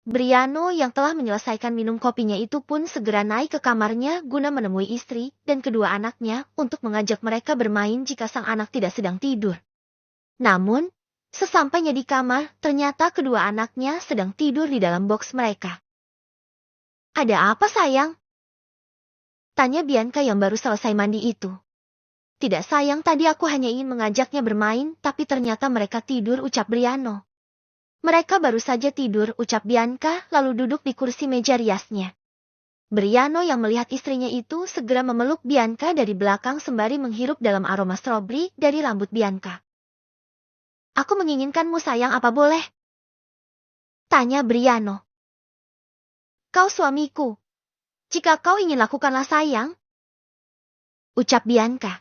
Briano yang telah menyelesaikan minum kopinya itu pun segera naik ke kamarnya guna menemui istri dan kedua anaknya untuk mengajak mereka bermain jika sang anak tidak sedang tidur. Namun, sesampainya di kamar, ternyata kedua anaknya sedang tidur di dalam boks mereka. "Ada apa, sayang?" tanya Bianca yang baru selesai mandi itu. "Tidak, sayang, tadi aku hanya ingin mengajaknya bermain, tapi ternyata mereka tidur," ucap Briano. "Mereka baru saja tidur," ucap Bianca, lalu duduk di kursi meja riasnya. Briano yang melihat istrinya itu segera memeluk Bianca dari belakang sembari menghirup dalam aroma stroberi dari rambut Bianca. "Aku menginginkanmu, sayang, apa boleh?" tanya Briano. "Kau suamiku. Jika kau ingin, lakukanlah, sayang," ucap Bianca.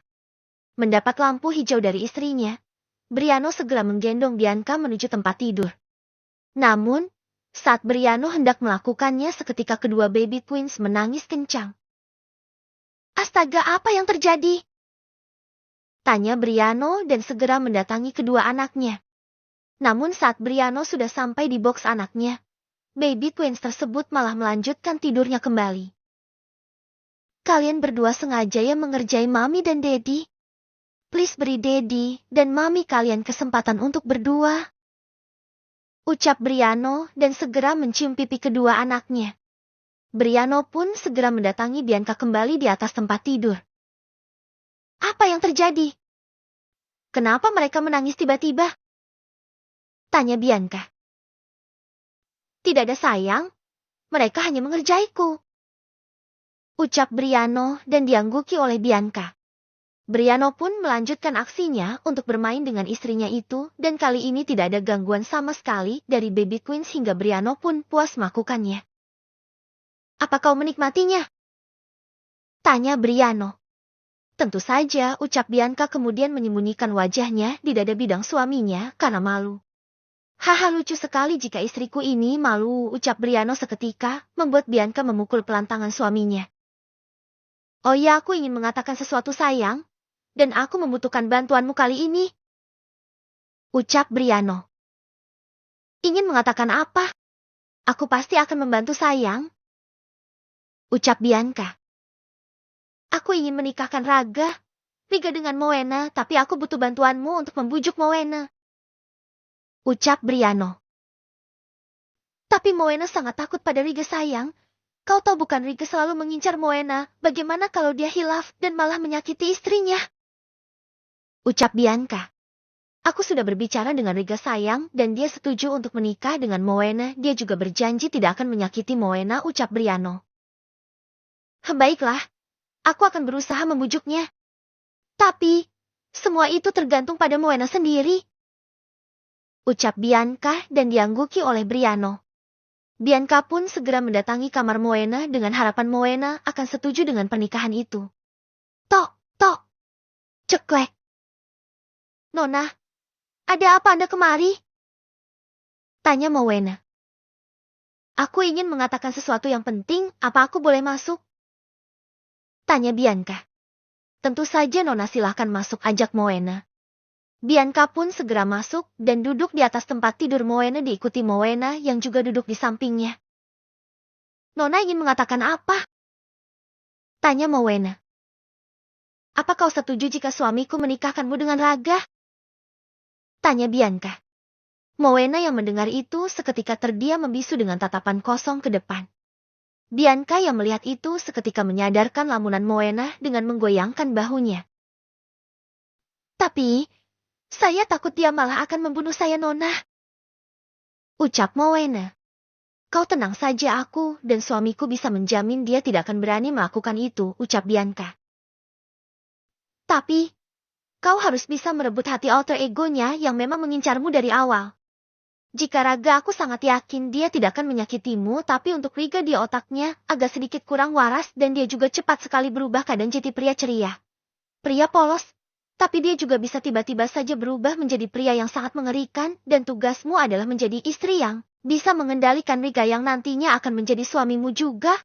Mendapat lampu hijau dari istrinya, Briano segera menggendong Bianca menuju tempat tidur. Namun, saat Briano hendak melakukannya seketika kedua baby twins menangis kencang. "Astaga, apa yang terjadi?" tanya Briano dan segera mendatangi kedua anaknya. Namun saat Briano sudah sampai di boks anaknya, baby twins tersebut malah melanjutkan tidurnya kembali. "Kalian berdua sengaja ya mengerjai Mami dan Daddy? Please beri Daddy dan Mami kalian kesempatan untuk berdua," ucap Briano dan segera mencium pipi kedua anaknya. Briano pun segera mendatangi Bianca kembali di atas tempat tidur. "Apa yang terjadi? Kenapa mereka menangis tiba-tiba?" tanya Bianca. "Tidak ada, sayang. Mereka hanya mengerjaiku," ucap Briano dan diangguki oleh Bianca. Briano pun melanjutkan aksinya untuk bermain dengan istrinya itu dan kali ini tidak ada gangguan sama sekali dari baby twins hingga Briano pun puas melakukannya. "Apa kau menikmatinya?" tanya Briano. "Tentu saja," ucap Bianca kemudian menyembunyikan wajahnya di dada bidang suaminya karena malu. "Haha, lucu sekali jika istriku ini malu," ucap Briano seketika, membuat Bianca memukul pelan tangan suaminya. "Oh ya, aku ingin mengatakan sesuatu, sayang. Dan aku membutuhkan bantuanmu kali ini," ucap Briano. "Ingin mengatakan apa? Aku pasti akan membantu, sayang," ucap Bianca. "Aku ingin menikahkan Riga dengan Moena, tapi aku butuh bantuanmu untuk membujuk Moena," ucap Briano. "Tapi Moena sangat takut pada Riga, sayang. Kau tahu bukan, Riga selalu mengincar Moena. Bagaimana kalau dia hilaf dan malah menyakiti istrinya?" ucap Bianca. "Aku sudah berbicara dengan Riga, sayang, dan dia setuju untuk menikah dengan Moena. Dia juga berjanji tidak akan menyakiti Moena," ucap Briano. "Baiklah, aku akan berusaha membujuknya. Tapi, semua itu tergantung pada Moena sendiri," ucap Bianca dan diangguki oleh Briano. Bianca pun segera mendatangi kamar Moena dengan harapan Moena akan setuju dengan pernikahan itu. "Tok, tok, ceklek. Nona, ada apa Anda kemari?" tanya Moena. "Aku ingin mengatakan sesuatu yang penting, apa aku boleh masuk?" tanya Bianca. "Tentu saja, Nona, silahkan masuk," ajak Moena. Bianca pun segera masuk dan duduk di atas tempat tidur Moena diikuti Moena yang juga duduk di sampingnya. "Nona ingin mengatakan apa?" tanya Moena. "Apa kau setuju jika suamiku menikahkanmu dengan Raga?" tanya Bianca. Moena yang mendengar itu seketika terdiam membisu dengan tatapan kosong ke depan. Bianca yang melihat itu seketika menyadarkan lamunan Moena dengan menggoyangkan bahunya. "Tapi, saya takut dia malah akan membunuh saya, Nona," ucap Moena. "Kau tenang saja, aku dan suamiku bisa menjamin dia tidak akan berani melakukan itu," ucap Bianca. "Tapi, kau harus bisa merebut hati alter egonya yang memang mengincarmu dari awal. Jika Raga, aku sangat yakin dia tidak akan menyakitimu, tapi untuk Riga di otaknya agak sedikit kurang waras dan dia juga cepat sekali berubah keadaan jadi pria ceria. Pria polos, tapi dia juga bisa tiba-tiba saja berubah menjadi pria yang sangat mengerikan dan tugasmu adalah menjadi istri yang bisa mengendalikan Riga yang nantinya akan menjadi suamimu juga,"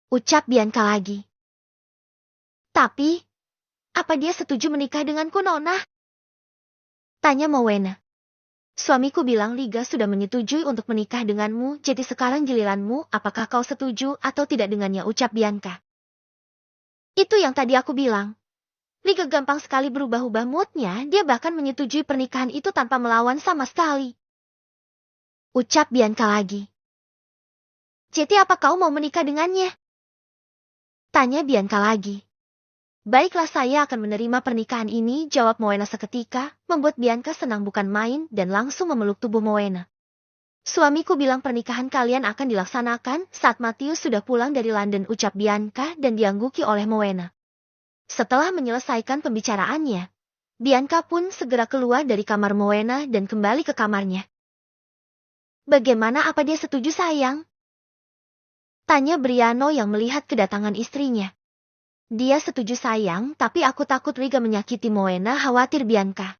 ucap Bianca lagi. "Tapi, apa dia setuju menikah denganku, Nona?" tanya Moena. Suamiku bilang Liga sudah menyetujui untuk menikah denganmu, jadi sekarang giliranmu, apakah kau setuju atau tidak dengannya, ucap Bianca. Itu yang tadi aku bilang. Liga gampang sekali berubah-ubah moodnya, dia bahkan menyetujui pernikahan itu tanpa melawan sama sekali. Ucap Bianca lagi. Jadi apa kau mau menikah dengannya? Tanya Bianca lagi. Baiklah, saya akan menerima pernikahan ini, jawab Moena seketika, membuat Bianca senang bukan main dan langsung memeluk tubuh Moena. Suamiku bilang pernikahan kalian akan dilaksanakan saat Matius sudah pulang dari London, ucap Bianca dan diangguki oleh Moena. Setelah menyelesaikan pembicaraannya, Bianca pun segera keluar dari kamar Moena dan kembali ke kamarnya. Bagaimana, apa dia setuju, sayang? Tanya Briano yang melihat kedatangan istrinya. Dia setuju, sayang, tapi aku takut Liga menyakiti Moena, khawatir Bianca.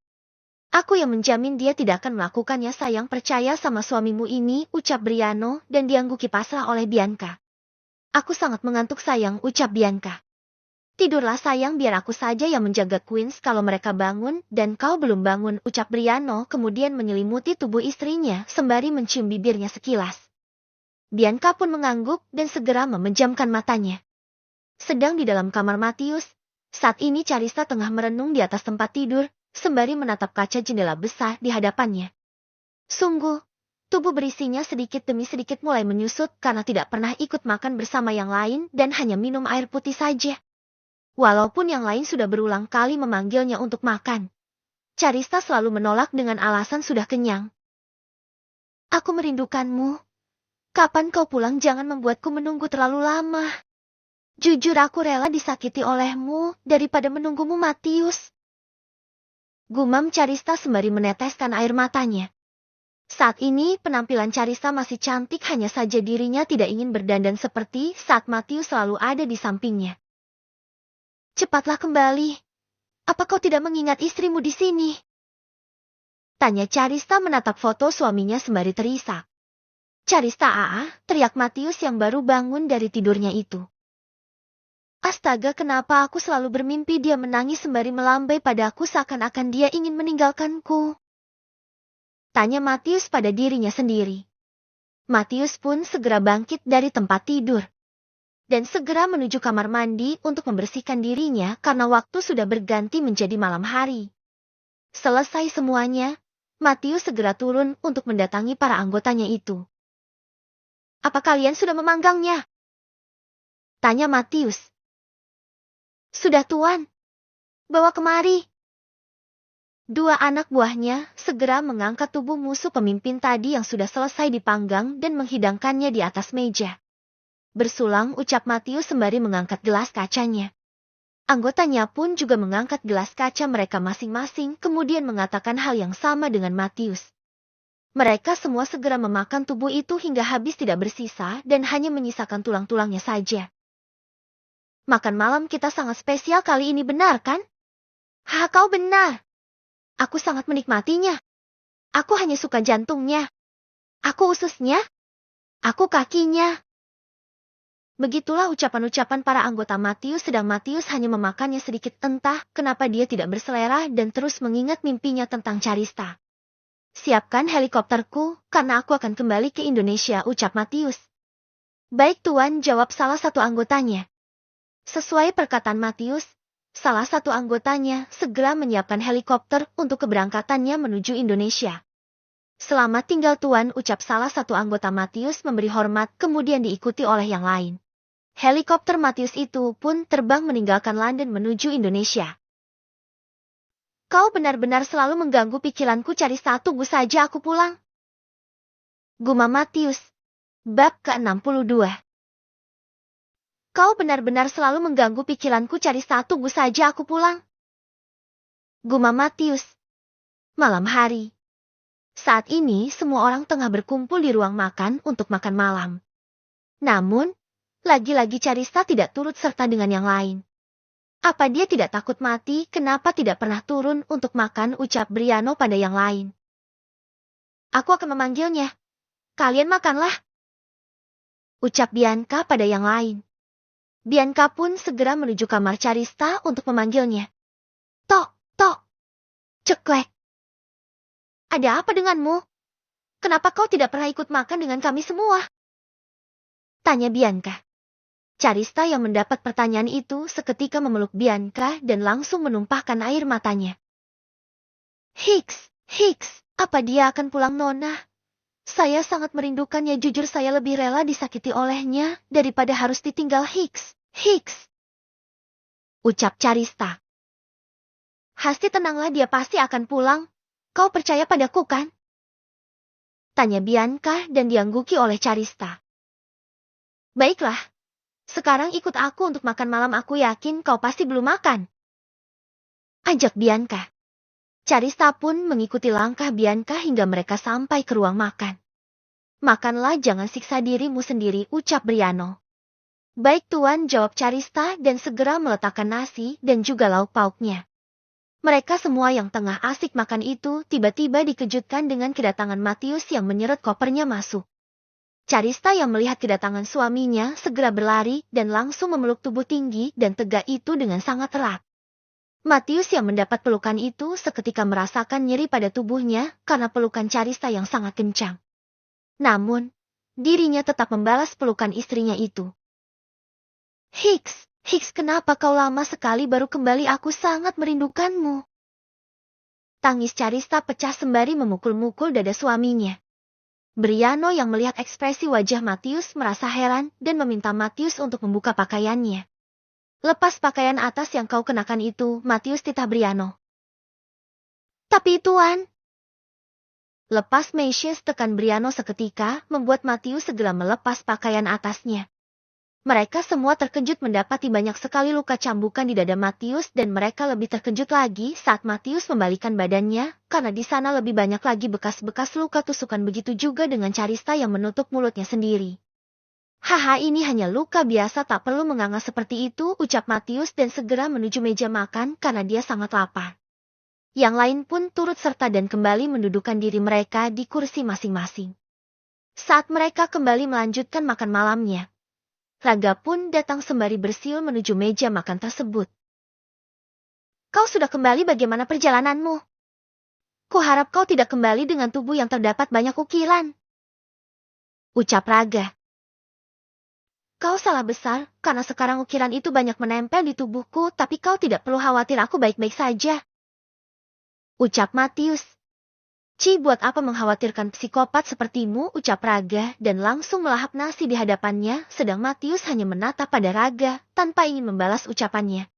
Aku yang menjamin dia tidak akan melakukannya, sayang, percaya sama suamimu ini, ucap Briano dan diangguki pasrah oleh Bianca. Aku sangat mengantuk, sayang, ucap Bianca. Tidurlah, sayang, biar aku saja yang menjaga Queens kalau mereka bangun dan kau belum bangun, ucap Briano kemudian menyelimuti tubuh istrinya sembari mencium bibirnya sekilas. Bianca pun mengangguk dan segera memejamkan matanya. Sedang di dalam kamar Matius, saat ini Carissa tengah merenung di atas tempat tidur, sembari menatap kaca jendela besar di hadapannya. Sungguh, tubuh berisinya sedikit demi sedikit mulai menyusut karena tidak pernah ikut makan bersama yang lain dan hanya minum air putih saja. Walaupun yang lain sudah berulang kali memanggilnya untuk makan, Carissa selalu menolak dengan alasan sudah kenyang. Aku merindukanmu. Kapan kau pulang? Jangan membuatku menunggu terlalu lama. Jujur aku rela disakiti olehmu daripada menunggumu, Matius. Gumam Carissa sembari meneteskan air matanya. Saat ini penampilan Carissa masih cantik, hanya saja dirinya tidak ingin berdandan seperti saat Matius selalu ada di sampingnya. Cepatlah kembali. Apa kau tidak mengingat istrimu di sini? Tanya Carissa menatap foto suaminya sembari terisak. Carissa, teriak Matius yang baru bangun dari tidurnya itu. Astaga, kenapa aku selalu bermimpi dia menangis sembari melambai padaku seakan-akan dia ingin meninggalkanku? Tanya Matius pada dirinya sendiri. Matius pun segera bangkit dari tempat tidur. Dan segera menuju kamar mandi untuk membersihkan dirinya karena waktu sudah berganti menjadi malam hari. Selesai semuanya, Matius segera turun untuk mendatangi para anggotanya itu. Apa kalian sudah memanggangnya? Tanya Matius. Sudah, Tuan. Bawa kemari. Dua anak buahnya segera mengangkat tubuh musuh pemimpin tadi yang sudah selesai dipanggang dan menghidangkannya di atas meja. Bersulang, ucap Matius sembari mengangkat gelas kacanya. Anggotanya pun juga mengangkat gelas kaca mereka masing-masing kemudian mengatakan hal yang sama dengan Matius. Mereka semua segera memakan tubuh itu hingga habis tidak bersisa dan hanya menyisakan tulang-tulangnya saja. Makan malam kita sangat spesial kali ini, benar kan? Hah, kau benar. Aku sangat menikmatinya. Aku hanya suka jantungnya. Aku ususnya. Aku kakinya. Begitulah ucapan-ucapan para anggota Matius sedang Matius hanya memakannya sedikit, entah kenapa dia tidak berselera dan terus mengingat mimpinya tentang Carissa. Siapkan helikopterku, karena aku akan kembali ke Indonesia, ucap Matius. Baik, Tuan, jawab salah satu anggotanya. Sesuai perkataan Matius, salah satu anggotanya segera menyiapkan helikopter untuk keberangkatannya menuju Indonesia. Selamat tinggal, Tuan, ucap salah satu anggota Matius memberi hormat kemudian diikuti oleh yang lain. Helikopter Matius itu pun terbang meninggalkan London menuju Indonesia. Kau benar-benar selalu mengganggu pikiranku, Carissa, tunggu saja aku pulang. Gumam Matius. Bab ke-62. Kau benar-benar selalu mengganggu pikiranku, Carissa, tunggu saja aku pulang. Gumam Matius. Malam hari. Saat ini semua orang tengah berkumpul di ruang makan untuk makan malam. Namun, lagi-lagi Carissa tidak turut serta dengan yang lain. Apa dia tidak takut mati? Kenapa tidak pernah turun untuk makan? Ucap Briano pada yang lain. Aku akan memanggilnya. Kalian makanlah. Ucap Bianca pada yang lain. Bianca pun segera menuju kamar Carissa untuk memanggilnya. Tok, tok. Ceklek. Ada apa denganmu? Kenapa kau tidak pernah ikut makan dengan kami semua? Tanya Bianca. Carista yang mendapat pertanyaan itu seketika memeluk Bianca dan langsung menumpahkan air matanya. Hicks, apa dia akan pulang Nona? Saya sangat merindukannya, jujur saya lebih rela disakiti olehnya daripada harus ditinggal Hicks. Ucap Carista. Hasti tenanglah, dia pasti akan pulang. Kau percaya padaku kan? Tanya Bianca dan diangguki oleh Carista. Baiklah. Sekarang ikut aku untuk makan malam, aku yakin kau pasti belum makan. Ajak Bianca. Carista pun mengikuti langkah Bianca hingga mereka sampai ke ruang makan. Makanlah, jangan siksa dirimu sendiri, ucap Briano. Baik Tuan, jawab Carista dan segera meletakkan nasi dan juga lauk pauknya. Mereka semua yang tengah asik makan itu tiba-tiba dikejutkan dengan kedatangan Matius yang menyeret kopernya masuk. Carista yang melihat kedatangan suaminya segera berlari dan langsung memeluk tubuh tinggi dan tegak itu dengan sangat erat. Matius yang mendapat pelukan itu seketika merasakan nyeri pada tubuhnya karena pelukan Carista yang sangat kencang. Namun, dirinya tetap membalas pelukan istrinya itu. Hicks, kenapa kau lama sekali baru kembali? Aku sangat merindukanmu. Tangis Carista pecah sembari memukul-mukul dada suaminya. Briano yang melihat ekspresi wajah Matius merasa heran dan meminta Matius untuk membuka pakaiannya. Lepas pakaian atas yang kau kenakan itu, Matius, titah Briano. Tapi Tuan. Lepas Meisius, tekan Briano seketika, membuat Matius segera melepas pakaian atasnya. Mereka semua terkejut mendapati banyak sekali luka cambukan di dada Matius dan mereka lebih terkejut lagi saat Matius membalikkan badannya karena di sana lebih banyak lagi bekas-bekas luka tusukan, begitu juga dengan Carista yang menutup mulutnya sendiri. Haha, ini hanya luka biasa, tak perlu menganga seperti itu, ucap Matius dan segera menuju meja makan karena dia sangat lapar. Yang lain pun turut serta dan kembali mendudukkan diri mereka di kursi masing-masing. Saat mereka kembali melanjutkan makan malamnya, Raga pun datang sembari bersiul menuju meja makan tersebut. Kau sudah kembali, bagaimana perjalananmu? Kuharap kau tidak kembali dengan tubuh yang terdapat banyak ukiran. Ucap Raga. Kau salah besar, karena sekarang ukiran itu banyak menempel di tubuhku, tapi kau tidak perlu khawatir, aku baik-baik saja. Ucap Matius. Buat apa mengkhawatirkan psikopat sepertimu, ucap Raga dan langsung melahap nasi di hadapannya, sedang Matius hanya menatap pada Raga tanpa ingin membalas ucapannya.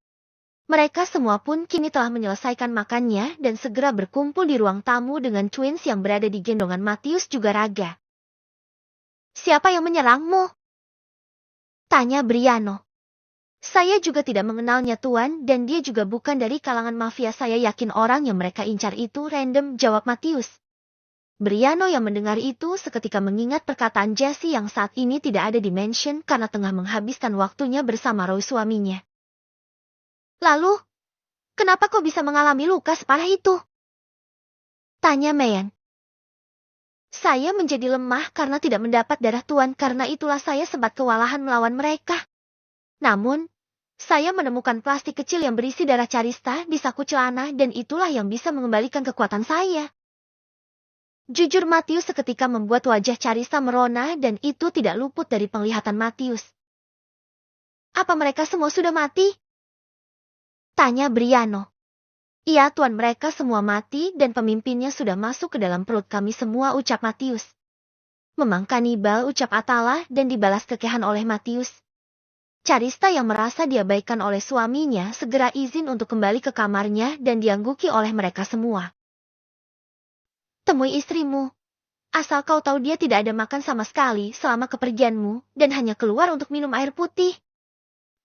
Mereka semua pun kini telah menyelesaikan makannya dan segera berkumpul di ruang tamu dengan twins yang berada di gendongan Matius juga Raga. Siapa yang menyerangmu? Tanya Briano. Saya juga tidak mengenalnya Tuan, dan dia juga bukan dari kalangan mafia, saya yakin orang yang mereka incar itu random, jawab Matius. Briano yang mendengar itu seketika mengingat perkataan Jesse yang saat ini tidak ada di mansion karena tengah menghabiskan waktunya bersama Roy suaminya. Lalu, kenapa kau bisa mengalami luka separah itu? Tanya Meyan. Saya menjadi lemah karena tidak mendapat darah Tuan, karena itulah saya sempat kewalahan melawan mereka. Namun, saya menemukan plastik kecil yang berisi darah Carista di saku celana dan itulah yang bisa mengembalikan kekuatan saya. Jujur, Matius seketika membuat wajah Carista merona dan itu tidak luput dari penglihatan Matius. Apa mereka semua sudah mati? Tanya Briano. Iya Tuan, mereka semua mati dan pemimpinnya sudah masuk ke dalam perut kami semua, ucap Matius. Memang kanibal, ucap Atala dan dibalas kekehan oleh Matius. Carista yang merasa diabaikan oleh suaminya segera izin untuk kembali ke kamarnya dan diangguki oleh mereka semua. Temui istrimu. Asal kau tahu, dia tidak ada makan sama sekali selama kepergianmu dan hanya keluar untuk minum air putih.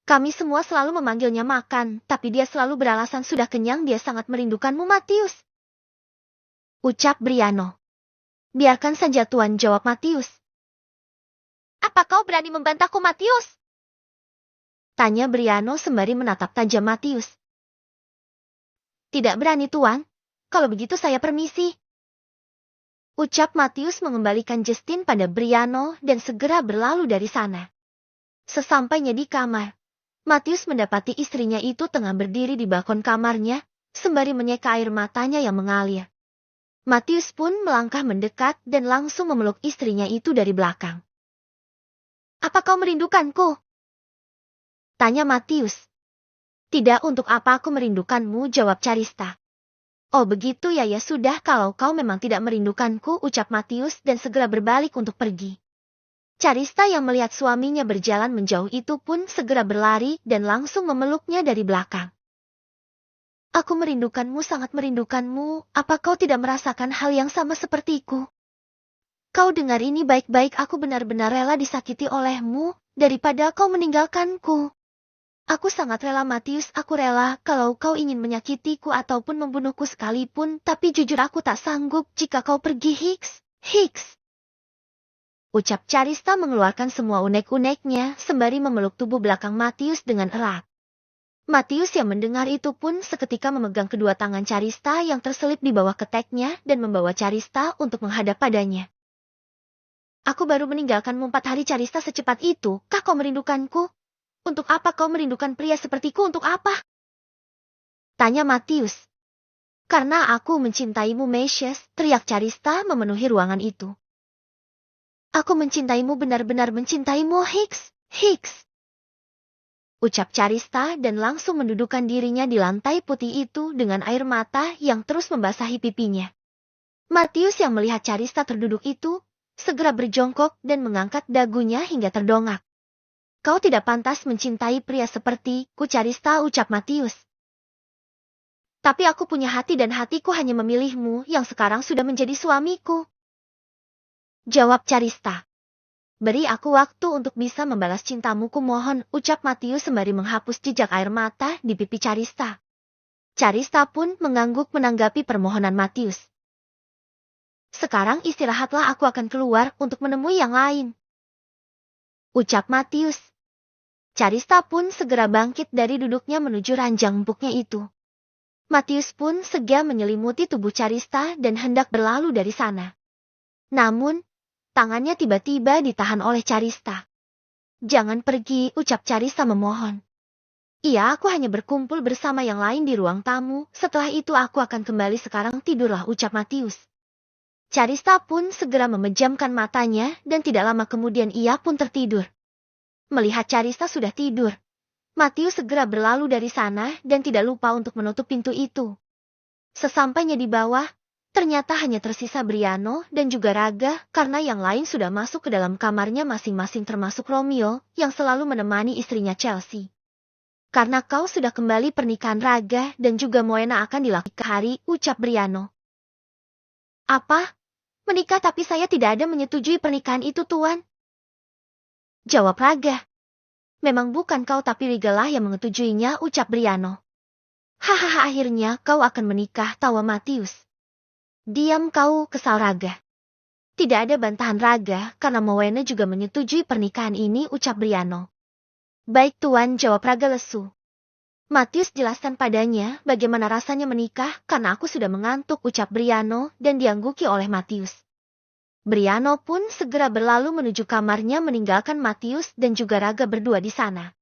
Kami semua selalu memanggilnya makan, tapi dia selalu beralasan sudah kenyang, dia sangat merindukanmu Matius. Ucap Briano. Biarkan saja Tuan, jawab Matius. Apa kau berani membantahku Matius? Tanya Briano sembari menatap tajam Matius. Tidak berani Tuan, kalau begitu saya permisi. Ucap Matius mengembalikan Justin pada Briano dan segera berlalu dari sana. Sesampainya di kamar, Matius mendapati istrinya itu tengah berdiri di balkon kamarnya, sembari menyeka air matanya yang mengalir. Matius pun melangkah mendekat dan langsung memeluk istrinya itu dari belakang. Apa kau merindukanku? Tanya Matius. Tidak, untuk apa aku merindukanmu, jawab Carista. Oh begitu ya, ya sudah, kalau kau memang tidak merindukanku, ucap Matius dan segera berbalik untuk pergi. Carista yang melihat suaminya berjalan menjauh itu pun segera berlari dan langsung memeluknya dari belakang. Aku merindukanmu, sangat merindukanmu, apa kau tidak merasakan hal yang sama sepertiku? Kau dengar ini baik-baik, aku benar-benar rela disakiti olehmu, daripada kau meninggalkanku. Aku sangat rela Matius, aku rela kalau kau ingin menyakitiku ataupun membunuhku sekalipun, tapi jujur aku tak sanggup jika kau pergi, Hicks. Hicks. Ucap Carista mengeluarkan semua unek-uneknya sembari memeluk tubuh belakang Matius dengan erat. Matius yang mendengar itu pun seketika memegang kedua tangan Carista yang terselip di bawah keteknya dan membawa Carista untuk menghadap padanya. Aku baru meninggalkanmu 4 hari, Carista, secepat itu, kah kau merindukanku? Untuk apa kau merindukan pria sepertiku, untuk apa? Tanya Matius. Karena aku mencintaimu, Mesias, teriak Carista memenuhi ruangan itu. Aku mencintaimu, benar-benar mencintaimu, Hicks. Hicks. Ucap Carista dan langsung mendudukkan dirinya di lantai putih itu dengan air mata yang terus membasahi pipinya. Matius yang melihat Carista terduduk itu, segera berjongkok dan mengangkat dagunya hingga terdongak. Kau tidak pantas mencintai pria sepertiku, Carista, ucap Matius. Tapi aku punya hati dan hatiku hanya memilihmu yang sekarang sudah menjadi suamiku. Jawab Carista. Beri aku waktu untuk bisa membalas cintamu, kumohon, ucap Matius sembari menghapus jejak air mata di pipi Carista. Carista pun mengangguk menanggapi permohonan Matius. Sekarang istirahatlah, aku akan keluar untuk menemui yang lain. Ucap Matius. Carista pun segera bangkit dari duduknya menuju ranjang empuknya itu. Matius pun segera menyelimuti tubuh Carista dan hendak berlalu dari sana. Namun, tangannya tiba-tiba ditahan oleh Carista. Jangan pergi, ucap Carista memohon. Iya, aku hanya berkumpul bersama yang lain di ruang tamu, setelah itu aku akan kembali, sekarang tidurlah, ucap Matius. Carista pun segera memejamkan matanya dan tidak lama kemudian ia pun tertidur. Melihat Carista sudah tidur, Matius segera berlalu dari sana dan tidak lupa untuk menutup pintu itu. Sesampainya di bawah, ternyata hanya tersisa Briano dan juga Raga karena yang lain sudah masuk ke dalam kamarnya masing-masing termasuk Romeo yang selalu menemani istrinya Chelsea. Karena kau sudah kembali, pernikahan Raga dan juga Moena akan dilakukan hari, ucap Briano. Apa? Menikah? Tapi saya tidak ada menyetujui pernikahan itu, Tuan. Jawab Raga. Memang bukan kau tapi Rigalah yang menyetujuinya, ucap Briano. Hahaha, akhirnya kau akan menikah, tawa Matius. Diam kau, kesal Raga. Tidak ada bantahan Raga karena Moena juga menyetujui pernikahan ini, ucap Briano. Baik Tuan, jawab Raga lesu. Matius jelaskan padanya bagaimana rasanya menikah karena aku sudah mengantuk, ucap Briano dan diangguki oleh Matius. Briano pun segera berlalu menuju kamarnya meninggalkan Matius dan juga Raga berdua di sana.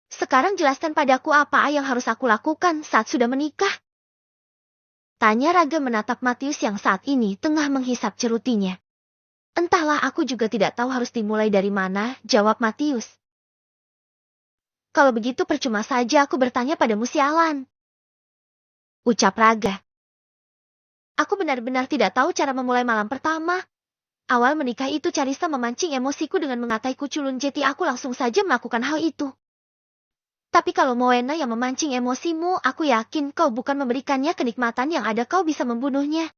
Sekarang jelaskan padaku apa yang harus aku lakukan saat sudah menikah? Tanya Raga menatap Matius yang saat ini tengah menghisap cerutinya. Entahlah, aku juga tidak tahu harus dimulai dari mana, jawab Matius. Kalau begitu percuma saja aku bertanya padamu, sialan. Ucap Raga. Aku benar-benar tidak tahu cara memulai malam pertama. Awal menikah itu Carista memancing emosiku dengan mengataiku culun, jadi aku langsung saja melakukan hal itu. Tapi kalau Moena yang memancing emosimu, aku yakin kau bukan memberikannya kenikmatan yang ada kau bisa membunuhnya.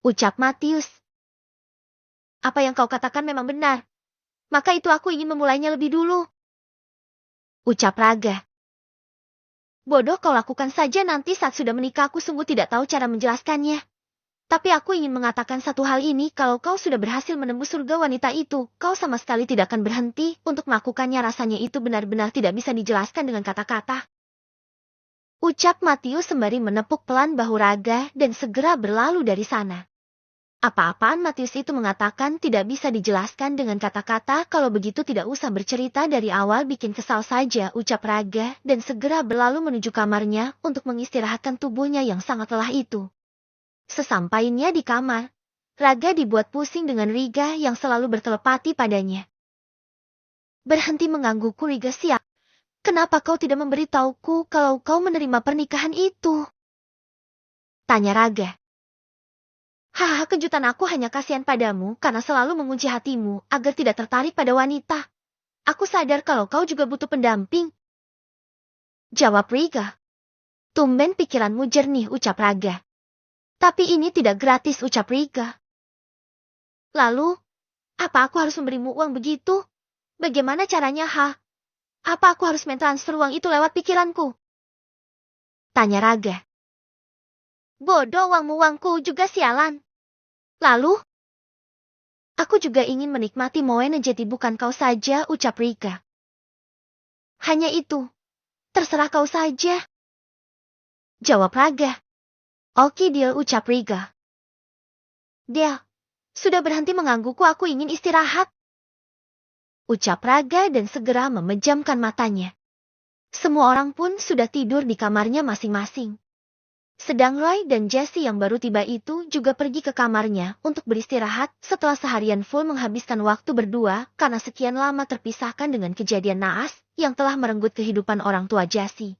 Ucap Matius. Apa yang kau katakan memang benar. Maka itu aku ingin memulainya lebih dulu. Ucap Raga. Bodoh, kau lakukan saja nanti saat sudah menikah, aku sungguh tidak tahu cara menjelaskannya. Tapi aku ingin mengatakan satu hal ini, kalau kau sudah berhasil menembus surga wanita itu, kau sama sekali tidak akan berhenti untuk melakukannya, rasanya itu benar-benar tidak bisa dijelaskan dengan kata-kata. Ucap Matius sembari menepuk pelan bahu Raga dan segera berlalu dari sana. Apa-apaan Matius itu mengatakan tidak bisa dijelaskan dengan kata-kata, kalau begitu tidak usah bercerita dari awal, bikin kesal saja, ucap Raga dan segera berlalu menuju kamarnya untuk mengistirahatkan tubuhnya yang sangat lelah itu. Sesampainya di kamar, Raga dibuat pusing dengan Riga yang selalu bertelepati padanya. Berhenti menggangguku, Riga, siap. Kenapa kau tidak memberitahuku kalau kau menerima pernikahan itu? Tanya Raga. Haha, kejutan aku hanya kasihan padamu karena selalu mengunci hatimu agar tidak tertarik pada wanita. Aku sadar kalau kau juga butuh pendamping. Jawab Riga. Tumben pikiranmu jernih, ucap Raga. Tapi ini tidak gratis, ucap Riga. Lalu, apa aku harus memberimu uang begitu? Bagaimana caranya, ha? Apa aku harus mentransfer uang itu lewat pikiranku? Tanya Raga. Bodoh, uangmu-uangku juga, sialan. Lalu, aku juga ingin menikmati Moe Nejeti, bukan kau saja, ucap Riga. Hanya itu. Terserah kau saja. Jawab Raga. Oke deal, ucap Riga. Deal. Sudah berhenti menggangguku, aku ingin istirahat. Ucap Raga dan segera memejamkan matanya. Semua orang pun sudah tidur di kamarnya masing-masing. Sedang Roy dan Jessie yang baru tiba itu juga pergi ke kamarnya untuk beristirahat setelah seharian full menghabiskan waktu berdua karena sekian lama terpisahkan dengan kejadian naas yang telah merenggut kehidupan orang tua Jessie.